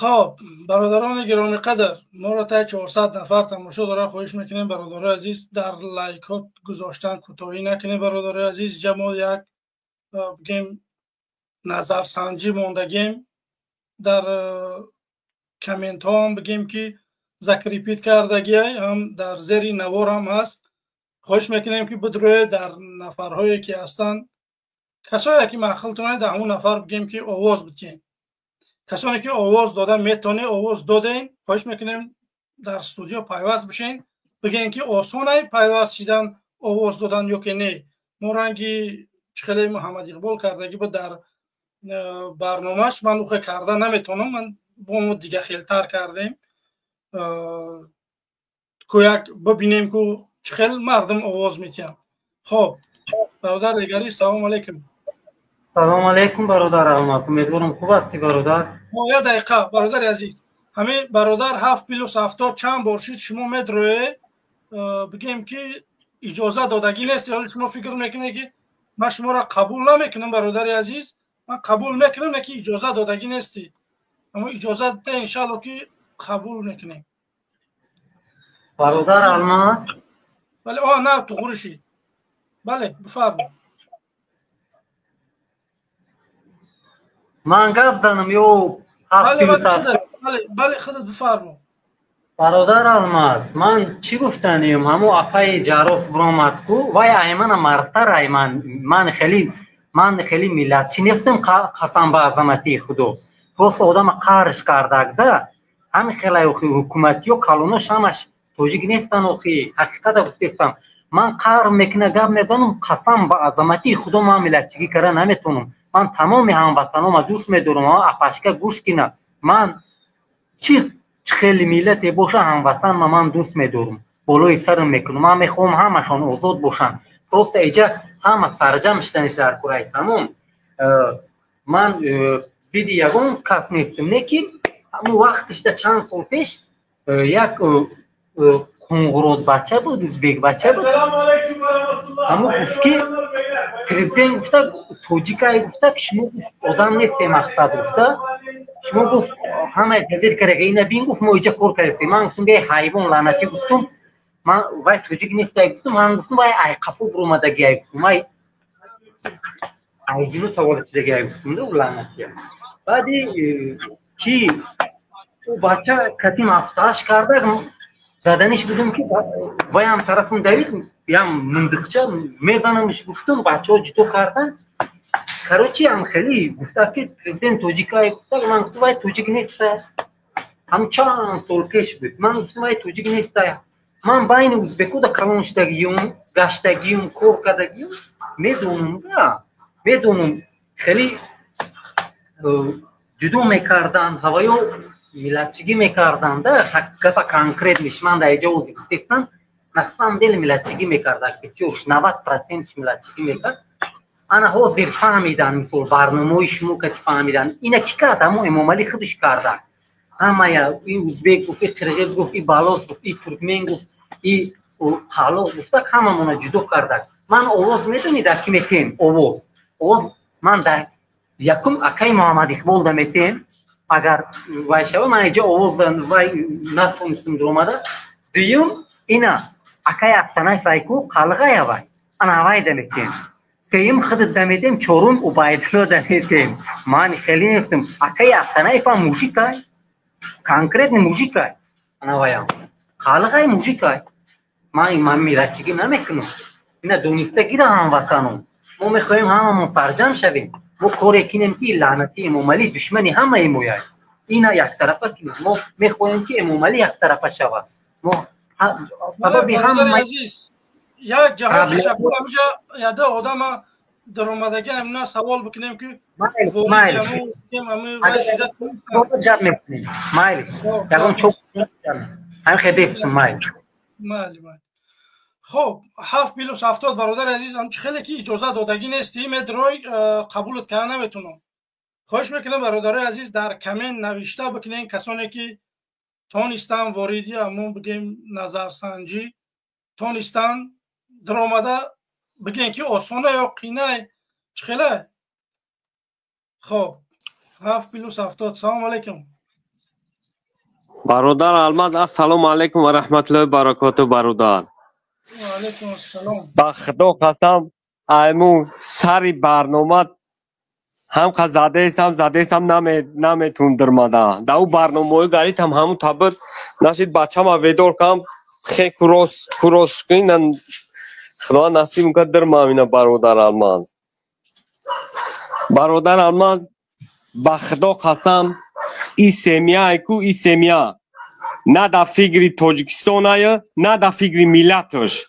خب برادران گرامی قدر، ما را تا 400 نفر تماشا داره. خواهش میکنیم برادرای عزیز در لایکات گذاشتن کوتاهی نکنیم. برادرای عزیز جمع یک بگیم نظرسنجی موندگیم. در کامنت ها هم بگیم که ذکر کردگی هم در زیر نوار هم هست. خواهش میکنیم که بدروی در نفرهایی که هستند، کسایی که مخلتونه در همون نفر بگیم که آواز بتین. کسانی که آواز دادن میتونه آواز دادین، خواهش میکنیم در استودیو پیوست بشین، بگین که آسانه پیوست شدن آواز دادن یا که نه. ما رنگی خیلی محمد اقبال کردگی بود در برنامهش، من اوخه کرده نمیتونم، من با ما دیگه خیلتر کردیم که ببینیم که چخیل مردم آواز میتین. خب برادر دیگری سلام علیکم. سلام علیکم برادر الماس، امیدوارم خوب هستی برادر. یک دقیقه برادر عزیز، همه برادر 7 پلوس 70 چند بار شد شما متروه بگیم که اجازه دادگی نیست، حالا شما فکر میکنید که من شما را قبول نمیکنم برادر عزیز، من قبول میکنم نه که اجازه دادگی نیستی، اما اجازه ده انشالله که قبول میکنیم برادر الماس. بله نه تو خورشید. بله بفرمایید. من گپ زنم یو 7 پلوس 70. بله خودت بفرما. برادر الماس، من چی گفتنیم همو افای جاروس برامد کو وای ایمن مرتر ایمن من خیلی ملتچی نیستم قسم به عظمتی خدا. پس آدم قارش کردک ده همین خیلی حکومتی و کلونش همش توجیگ نیستن و خی حقیقت گفتم. من قار میکنه گپ میزنم قسم به عظمتی خدا من ملتچگی کرده نمیتونم. من تمام هموطنام دوست میدارم. افشکه گوش کنه، من چی خیلی ملت باشه هموطن من دوست میدارم، بالای سرم میکنم. من میخوام همشان آزاد باشن. پروست ایجا همه سرجم شدنش در کره تمام. من زیدی یگون کس نیستم، لیکن همون وقتش ده چند سال پیش یک قنقرود بچه بود، ازبک بچه بود، همون گفت که پرزیدنت گفته توجیکای گفته که شما آدم نیستی مقصد گفته شما گفت همه تذیر کرده اینه بین گفت ما اینجا کار کردیم. من گفتم به حیوان لعنتی گفتم من وای توجیک نیستی گفتم. من گفتم وای ای قفو برومدگی گفتم وای ایزینو توالت چیزگی گفتم دو لعنتی. بعدی کی او بچه کتیم افتاش کرده زدنش بودم که وای هم طرفون دارید بیام مندخچه میزنمش گفتم بچه ها جتو کردن کروچی هم خیلی گفته که پرزیدنت توجیکای گفته. من گفتم وای توجیک نیسته، هم چند سال پیش بود. من گفتم وای توجیک نیسته. من بین ازبکو دا کلان شدگیم گشتگیم کور کردگیم میدونم خیلی جدو میکردن هوایو ملتچگی میکردن ده حقیقت کانکریت میش. من در اینجا ازبکستان نسام دل ملتچگی میکردن بسیار 90% ملتچگی میکرد. انا حاضر فهمیدن مثل برنامه شما که فهمیدن اینا کی کرد؟ اما امام علی خودش کردن. همه یا این ازبک گفت، این قرغیز گفت، این بالاس گفت، این ترکمن گفت، این حالا گفت همه مون جدا کردن. من آواز میدونید کی میتیم آواز من در یکم اکای محمد اقبال دمیتیم. اگر وای شو من اینجا آواز وای نتونستم درآمده. دویم اینا اکای اسنای فایکو قلغه وای انا وای دمیتیم. سیم خودت دمیتیم. چهارم عبیدالله دمیتیم. من خیلی نیستم اکای اسنای فا موسیقی конкретный мужикай анаваям халгай мужикай ман милатчигӣ намекунам. ина донистагира ҳамватанам. мо мехоҳем ҳамамон сарҷам шавем. мо коре кинем ки лаънати эмомалӣ душмани ҳамаи мояд. ина яктарафа кинем. мо мехоҳем ки эмомалӣ яктарафа шавад. мо сабаби ҳама як ҷаҳон шабур ҳамҷа яда одама даромадагӣ намуна савол бикунем ки خب 7 پلوس 70 برادر عزیز هم خیلی که اجازه دادگی نیستی مدروی قبولت کنه نمیتونم. خواهش میکنم برادر عزیز در کامنت نوشته بکنین کسانی که تونستان واردی همون بگیم نظرسنجی تونستان درآمده بگین که آسانه یا قینه چخیله. خب 7 پلوس 70 سلام علیکم. برادر الماس السلام علیکم و رحمت الله و برکاته برادر. و علیکم السلام. با خدا قسم ایمو سری برنامه هم که زده ایستم نمیتون درماده در او برنامه گریت هم همون تابت نشید بچه ما ویدور کم خیلی کروس کنن خدا نصیب که درمامینه برادر الماس. برادر الماس با خدا قسم ای سمیه نه در فکر تاجیکستان های نه در فکر میلتش.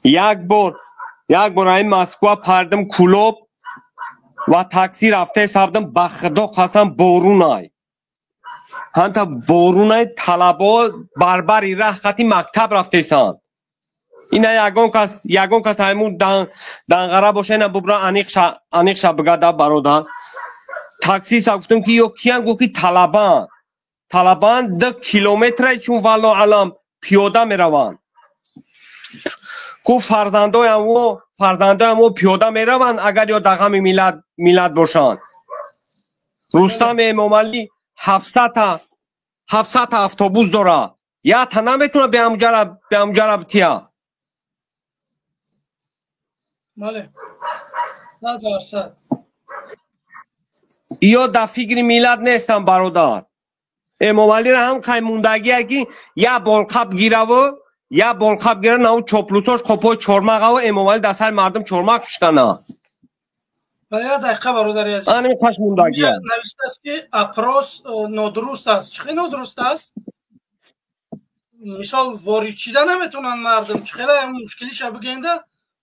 یک بار این مسکو پردم کلوب و تاکسی رفته سبدم با خدا قسم بارون های هنتا بارون های طلبا بربری ره خطی مکتب رفته سان اینا یگون کس همون دنگره باشه اینا ببرا انیق شب بگده برادر تاکسی ساختم که یو کیان گو که طلبان 10 کیلومتر چون والله علم پیاده میروند کو فرزندای همو پیاده میروند اگر یا دغم میلاد باشند. رستم امام علی 700 تا اتوبوس داره یا تا نمیتونه به همجرا بتیا. بله 100%. یا در فکر میلاد نیستم برادر. امام علی را هم که موندگی که یا بالقب گیره نو چوپلوساش خپای چورماق و امام علی دست مردم چورماق پشکنه. باید دقیقه برادر عزیز. آنمی پاش موندگی اینجا نوشته است که اپروس نادرست است. چخیلی نادرست است؟ مثال وارد شدن نمیتونن مردم. چخیلی مشکلیش بگینده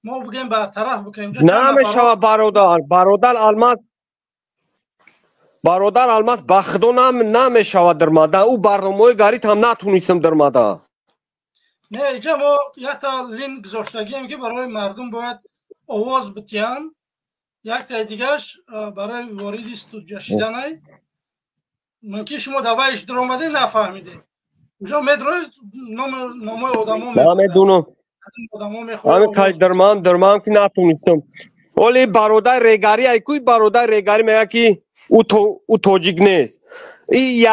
ما بگیم برطرف بکنیم. نمیشه برادر الماس بخدو نمیشه درماده او برنامه گریت هم نتونیستم درماده. نه اینجا ما یک تا لینک گذاشتگیم که برای مردم باید آواز بتیان. یک تا دیگرش برای وارد استودیو شدن های ممکن شما دوایش در آمده نفهمیده. اونجا مدروی نام آدم ها همه کاش درمان که نتونیستم. ولی برادر ریگاری ایکوی برادر ریگاری میگه که او توجیک نیست. ای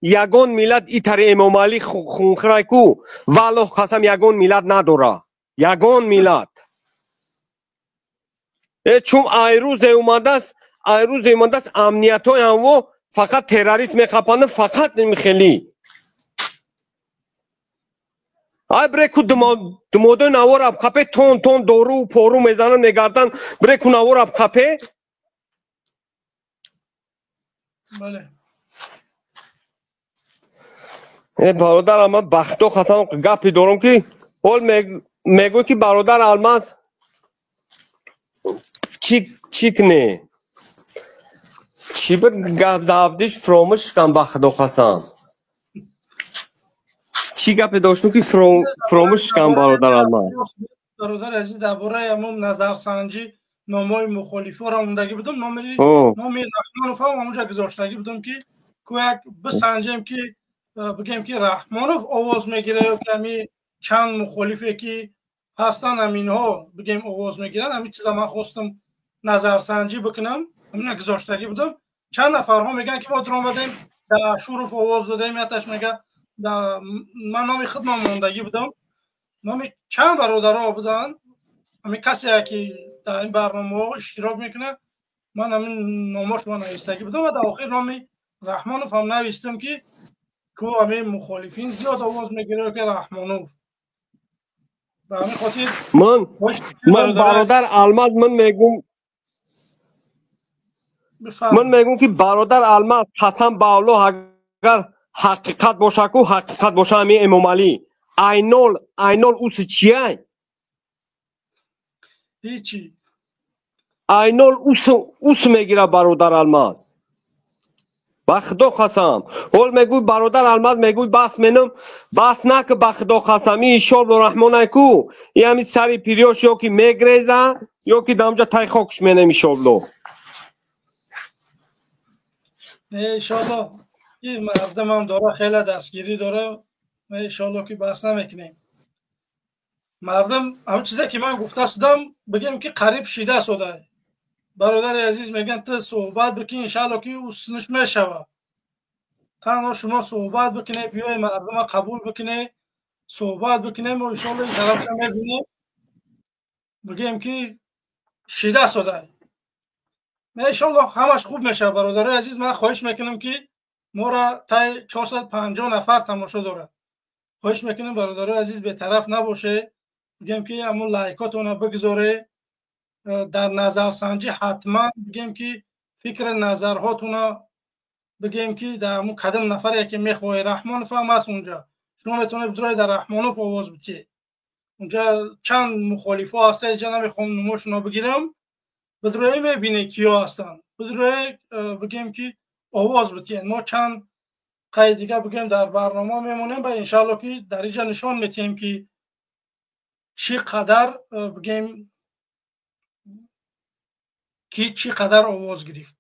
یگان میلاد ای تر امام علی خونخرای کو والله قسم یگان میلاد نداره. یگان میلاد چون ایروز اومده است امنیت های هم فقط تروریست میخپانه فقط نمیخلی ای بریکو دموده نوار اب خپه تون دورو و پورو میزنن میگردن بریکو نوار اب خپه. بله برادر الماس بختو خطا گپی دارم که حال میگوی که برادر الماس چیک نه چی بر گپ دابدیش فراموش کن بختو خسام چی گپی داشتم که فراموش کن برادر الماس. برادر عزیز درباره همون نظرسنجی نامای مخالفا را موندگی بودم نامی رحمانوف هم همونجا گذاشتگی بودم که کویک بسنجیم که بگیم که رحمانوف آواز میگیره کمی چند مخالفه که هستن همین ها بگیم آواز میگیرن همین چیزا من خواستم نظرسنجی بکنم همین گذاشتگی بودم. چند نفر ها میگن که ما در آمدیم در شورف آواز دادیم یتش میگه من نامی خود موندگی بودم نامی چند برادرها بودن همین کسی که در این برنامه اشتراک میکنه من همین نامش من نوشتگی بودم و در آخر نامی رحمانوف هم نوشتم که همین مخالفین زیاد آواز میگیره که رحمانوف و همین خاطر من برادر الماس من میگم که برادر الماس قسم به الله اگر حقیقت باشه کو حقیقت باشه همین امام علی اینول اوس چیه هیچی اینول اوس میگیره برادر الماس با خدا قسم. حال میگوی برادر الماس میگوی بس نه که با خدا قسمی انشالله رحمانه کو این همین سری پیریاش یا که میگریزه یا که دمجا تای خاکش مینه انشالله. انشالله این مردم هم داره خیلی دستگیری داره انشالله که بحث نمیکنیم. مردم همه چیزی که من گفته شدم بگیم که قریب شیده شده. برادر عزیز میگن تو صحبت بکن انشالله که اوسنش میشوه تنها شما صحبت بکنه، بیای مردم قبول بکنه، صحبت بکنیم و انشالله این طرف هم میبینیم بگیم که شیده شده. انشالله همش خوب میشه. برادر عزیز من خواهش میکنم که ما را تا 450 نفر تماشا داره، خواهش میکنم برادر عزیز به طرف نباشه، بگیم که همون لایکاتون بگذاره، در نظر سنجی حتما بگیم که فکر نظرهاتون بگیم که در همون کدام نفری که میخوای رحمانوف هم هست اونجا، شما میتونید بدروی در رحمانوف آواز بدید. اونجا چند مخالف ها هسته، اینجا نمیخوام نماشون بگیرم، بدروی میبینه کیا هستن، بدروی بگیم که آواز بدید. ما چند قید دیگه بگیم در برنامه میمونیم و انشالله که در اینجا نشان میتیم که چی قدر بگیم که چی قدر آواز گرفت.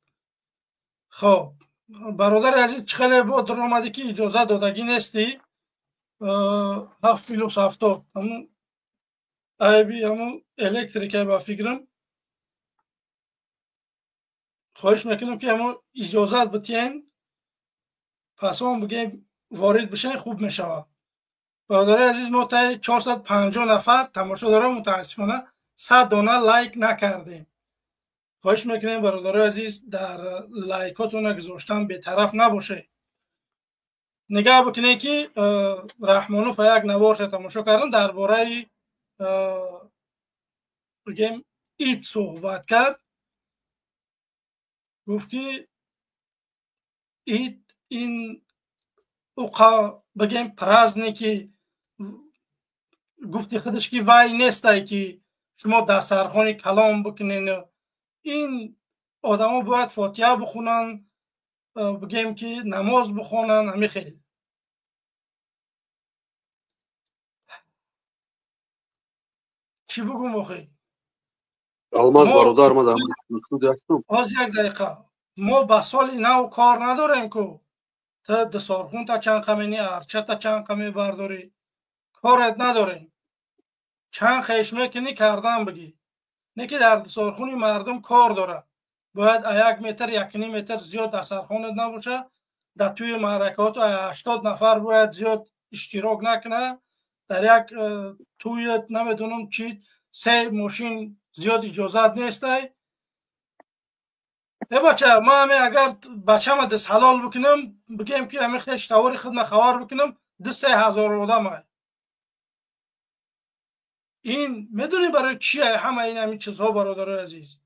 خب برادر عزیز چخیلی با در آمده که اجازه دادگی نیستی 7 همون عیبی همون الکتریکه با فکرم خواهش میکنم که همون اجازت بتین پس هم بگیم وارد بشن خوب میشه. برادر عزیز ما تا 450 نفر تماشا داره، متاسفانه 100 دانه لایک نکردیم. خواهش میکنیم برادر عزیز در لایکاتون گذاشتن به طرف نباشه. نگاه بکنید که رحمانوف یک نوار تماشا کردم درباره بگیم اید صحبت کرد، گفت که اید این اوقا بگیم پرازنی که گفتی خودش که وای نیسته که شما دسترخوان کلام بکنین، این آدم ها باید فاتحه بخونن، بگیم که نماز بخونن، همین خیلی چی بگم آخی. алмаз برادر ما در استودیو هستم. از یک دقیقه ما به سال نو کار نداریم که تا دسترخوان تا چند قمینی ارچه تا چند قمی برداری، کارت نداریم. چند خیش میکنی کردن بگی، نه که در دسترخوان مردم کار داره. باید 1 متر 1.5 متر زیاد دسترخوانت نباشه. در توی معرکات 80 نفر باید زیاد اشتراک نکنه. در یک توی نمیدونم چی 3 ماشین زیاد اجازت نیسته. بچه ما همه اگر بچه ما دست حلال بکنم بگیم که همه خیش تاوری خدمت خوار بکنم 2-3 هزار آدم های. این میدونی برای چیه همه این همین چیزها برادر عزیز؟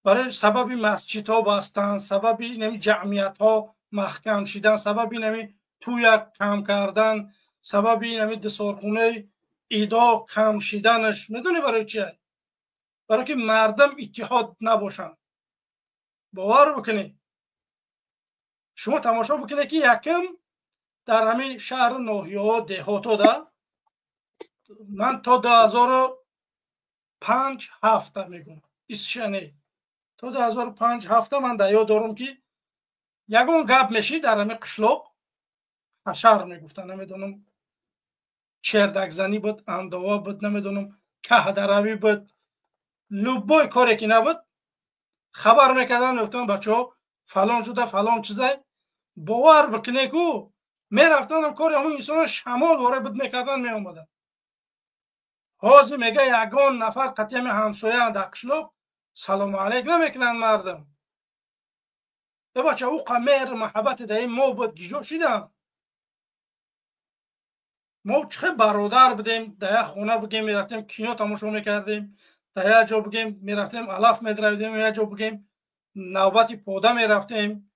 برای سبب مسجد ها بستن، سبب این جمعیت ها محکم شدن، سبب این توی کم کردن، سبب این دسترخونه ایدا کم شدنش. میدونی برای چیه؟ برای که مردم اتحاد نباشن. باور بکنی شما تماشا بکنی که یکم در همین شهر ناحیه ها دهات ده من تا 2005-7 میگم اسشنه تا 2005-7 من در یاد دارم که یگون گپ میشی در همین قشلاق حشر میگفتن، نمیدونم چردک زنی بود، اندوا بود، نمیدونم که دروی بود، لبای کاری که نبود خبر میکردن گفتن بچه ها فلان شده فلان چیزه. باور بکنه که میرفتن کار همون انسان شمال وارد بود میکردن میامدن. حاضر میگه یگان نفر قطعی همسایه در قشلاق سلام علیک نمیکنن مردم. بچه او مهر محبت در ما بود گیجا شدن. ما چه برادر بودیم در یک خونه بگیم میرفتیم کینو تماشا میکردیم، در یک جا بگیم میرفتیم علف میدرویدیم، یک جا بگیم نوبتی پوده میرفتیم.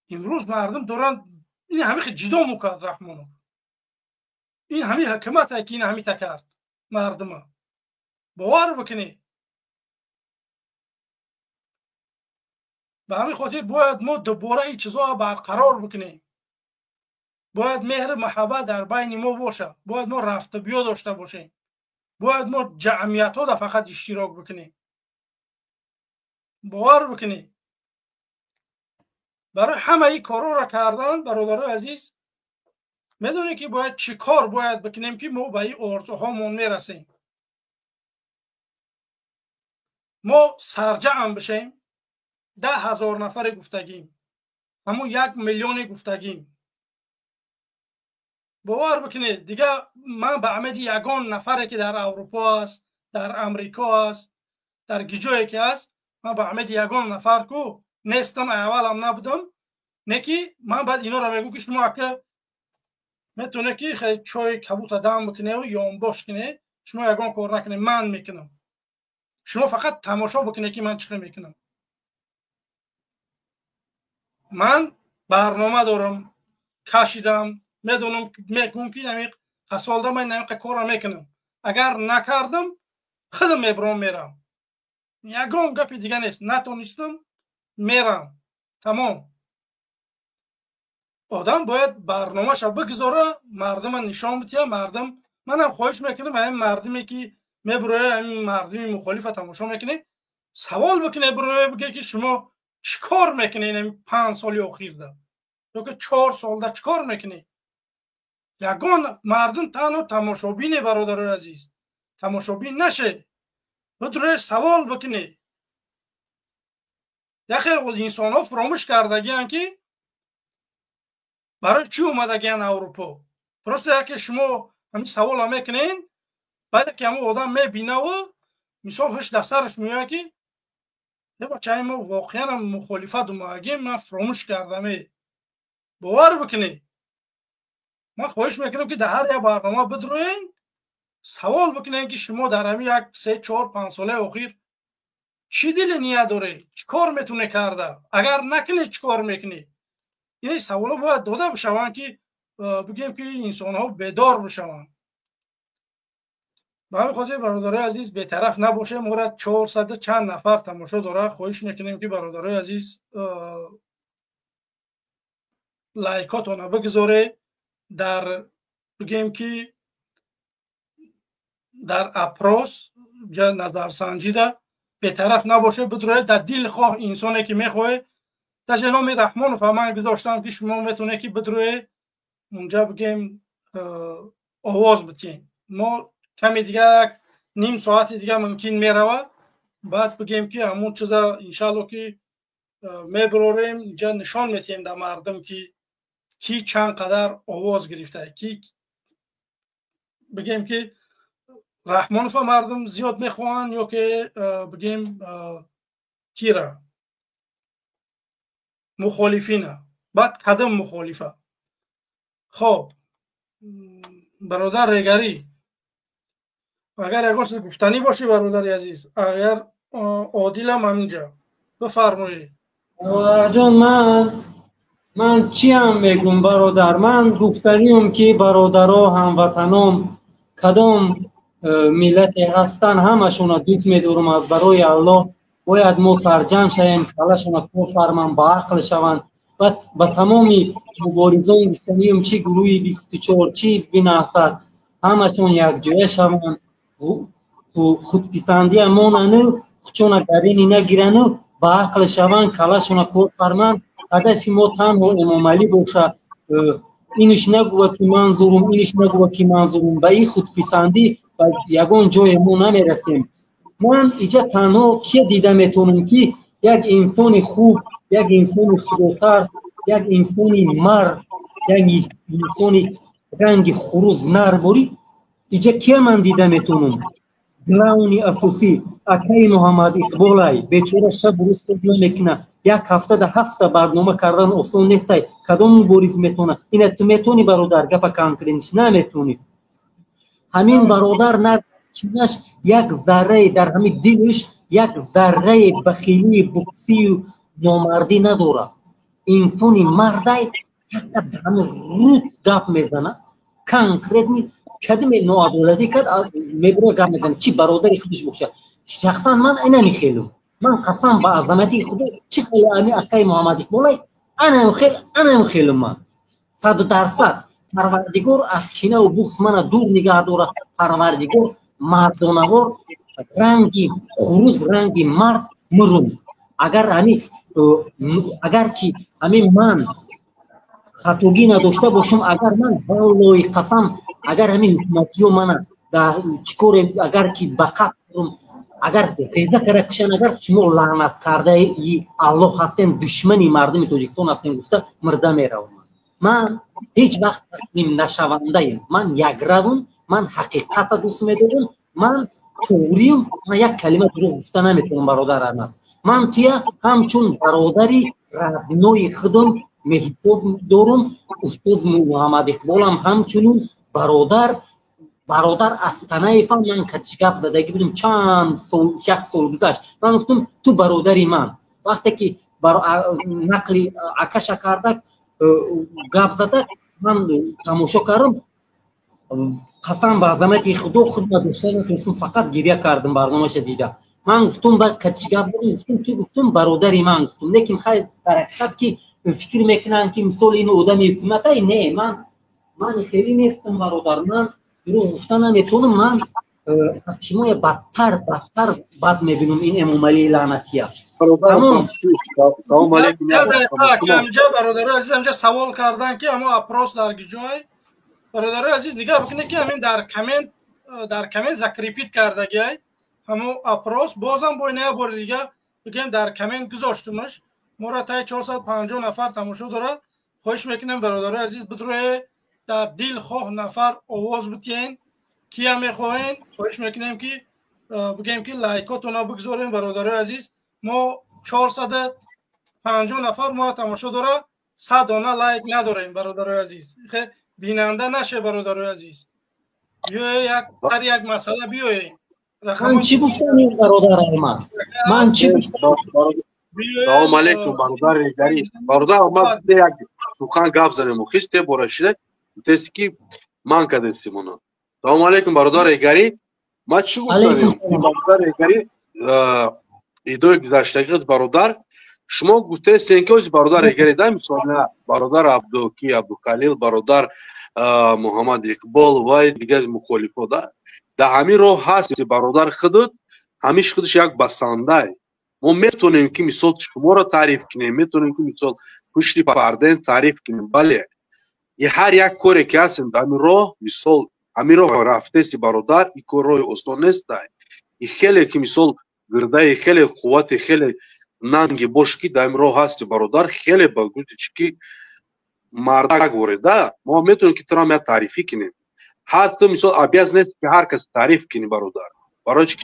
امروز مردم دارن این همه جدا میکرد رحمانو، این همه حکمت که این همه تکرد مردم. باور بکنی به همین خاطر باید ما دوباره این چیزها برقرار بکنیم. باید مهر محبت در بین ما باشه، باید ما رفت بیا داشته باشیم، باید ما جمعیت ها در فقط اشتراک بکنیم. باور بکنی برای همه این کارا را کردن برادر عزیز. میدونی که باید چی کار باید بکنیم که ما به این آرزوهامون میرسیم. ما سرجم بشیم. 10,000 نفر گفتگیم اما 1 میلیون گفتگیم. باور بکنید دیگه من به امید یگان نفری که در اروپا است، در امریکا است، در گیجایی که است، من به امید یگان نفر کو نیستم، اول هم نبودم. نکی من بعد اینا رو میگم که شما که میتونه که خیلی چای کبوت دم بکنه و یا باش کنه، شما یگان کار نکنه، من میکنم. شما فقط تماشا بکنه که من چیکار میکنم. من برنامه دارم، کشیدم، میدونم ممکن نمیق حسالده من نمیق کار میکنم. اگر نکردم خودم میبرم میرم. یگان گپ دیگه نیست. نتونستم میرم. تمام. آدم باید برنامه‌اش بگذاره، مردم نشان بده. مردم منم خواهش میکنم همین مردمی که میبره، همین مردمی مخالف تماشا میکنه، سوال بکنه، بره بگه که شما چیکار میکنین این 5 سال اخیر ده یا که 4 سال ده چیکار میکنین؟ یگان مردم تنها تماشابین برادر عزیز، تماشابین نشه، بدره سوال بکنه. یخی انسان ها فراموش کردگیان که برای چی اومدگیان اروپا. درسته یکی شما همین سوال هم میکنین، بعد که همون آدم میبینه و مثال هش دسترش میگه که یه بچه ما واقعا هم مخالفت اومدگیم، من فراموش کردم. باور بکنی. من خواهش میکنم که در هر یک برنامه بدروین سوال بکنین که شما در همین 1 3 4 5 ساله اخیر چی دل نیت داره، چیکار میتونه کرده، اگر نکنه چیکار میکنه. این سوالا باید داده بشوند که بگیم که انسان ها بیدار بشوند. به همین خاطر برادرای عزیز بی‌طرف نباشه. ما را 400 چند نفر تماشا داره. خواهش میکنیم که برادرای عزیز لایکاتون بگذاره، در بگیم که در اپروس جا نظرسنجی ده بی‌طرف نباشه، بدروه در دل خواه انسانی که میخواه در جناب رحمان فهمان گذاشتم که شما میتونه که بدروه اونجا بگیم آواز بتین. ما کمی دیگه نیم ساعت دیگه ممکن میروه، بعد بگیم که همون چیزا انشالله که میبروریم اینجا نشان میتیم در مردم که کی چند قدر آواز گرفته، کی بگیم که رحمانوف مردم زیاد میخوان یا که بگیم کی را مخالفینه، بعد کدام مخالفه. خب برادر ریگری اگر اگر چیز گفتنی باشه برادر عزیز، اگر عادل هم همینجا بفرمایید. جان من چی هم میگم برادر، من گفتنیم که برادرها هموطنام کدام ملت هستن همشون دوست میدارم. از برای الله باید ما سرجم شویم، کلشون کار فرمان با عقل شوند و با تمام مبارزان گفتنیم چی گروهی 24 چیز بیناسد همشون یک جای شوند. خودپسندی امانه چون گرینی نگیرن با عقل شوند، کلشون کار فرمان. هدف ما تنها امام علی باشه. اینش نگوه که منظورم، اینش نگوه که منظورم. به این خودپسندی و یگان جای ما نمیرسیم. من اینجا تنها که دیده میتونم که یک انسان خوب، یک انسان خداترس، یک انسان مرد، یک انسان رنگ خروز نرباری، اینجا که من دیده میتونم. گراونی اساسی اکای محمد اقبالای بیچاره شب روز فکر نمیکنه. یک هفته ده هفته برنامه کردن آسان نیست. کدام مبارز میتونه؟ این تو میتونی برادر گپ کانکرینش نمیتونی. همین برادر نه چیزش یک ذره در همین دلش یک ذره بخیلی بخسی و نامردی نداره. انسانی مردای یک همه رود گپ میزنه کانکرینت می کدوم ناعادلتی کرد میبره گپ میزنه چی برادری خودش باشه. شخصا من اینا میخیلم. من قسم با عظمتی خدا چی خیلی امی اکای محمد اقبالای انا میخیلم. من 100% پروردگار از کینه و بغض من دور نگه داره. پروردگار مردانوار رنگی خروز رنگی مرد مرون. اگر که همین من خطوگی نداشته باشم، اگر من والله قسم اگر همین حکومتی و من چیکار اگر که بقا اگر تیزه کرده کشن اگر شما لعنت کرده ای الله هستین دشمنی مردم تاجیکستان هستین گفته مرده میروم. من هیچ وقت تسلیم نشونده ایم. من یک روم، من حقیقت دوست میدارم، من توریم، من یک کلمه دروغ گفته نمیتونم برادر ارنست. من تیا همچون برادری ربنوی خودم محتوب دارم. استاد محمد اقبالم همچنون برادر از تنه فهم. من کتش گپ زدگی بودم چند سال، یک سال گذشت. من گفتم تو برادری من. وقتی که نقلی عکش کرده گپ زده من تماشا کردم. قسم به عظمت خدا خود نداشته نتونستم، فقط گریه کردم برنامه‌اش دیده. من گفتم با کتش گپ زدم، گفتم تو گفتم برادری من گفتم. لیکن خیر در حقیقت که فکر میکنن که مثال این آدم حکومت ای نه، من خیلی نیستم برادر. من دروغ گفتن نمیتونم. من از شما بدتر بد میبینم این امام علی لعنتی ها. تمام. سلام علیکم. اینجا برادر عزیز اینجا سوال کردن که اما اپروس در جای برادر عزیز نگاه بکنه که همین در کامنت ذکر ریپیت کردگی همو اپروس بازم با نه بار دیگه بگیم در کامنت گذاشتمش. ما را تا 450 نفر تماشا داره. خواهش میکنم برادر عزیز بدروی در دل خواه نفر آواز بتین کیا میخواین. خواهش میکنم که بگیم که لایکاتون رو بگذارین برادر عزیز. ما 450 نفر ما تماشا داره، 100 دانه لایک نداریم برادر عزیز. خیلی بیننده نشه برادر عزیز. یک مسئله بیاییم. من چی گفتم این برادر ارمز؟ من چی گفتم؟ سلام علیکم برادر گری. برادر ما یک سخن گپ زنیم و خسته براشیده تست کی من کدستی مونا. سلام علیکم برادر گری. ما چی گفتم برادر گری ایدور گذشتگی برادر شما گفته سنکوز برادر گری دم مثلا برادر عبدالخلیل برادر محمد اقبال و دیگر مخالفا در همین راه هست برادر خودت همیشه خودش یک بسنده. ما میتونیم که مثال شما را تعریف کنیم، میتونیم که مثال پشت پرده تعریف کنیم. بله این هر یک کاری که هستیم در همین راه مثال همین راه رفته سی برادر این کار راه آسان نیست. این خیلی که مثال گرده خیلی قوت خیلی ننگی باش که در همین راه هستی برادر خیلی بگوید که مرد گوریده ما میتونیم که ترا می تعریفی کنیم. حتی مثال ابیاز نیست که هر کس تعریف کنی برادر برای چی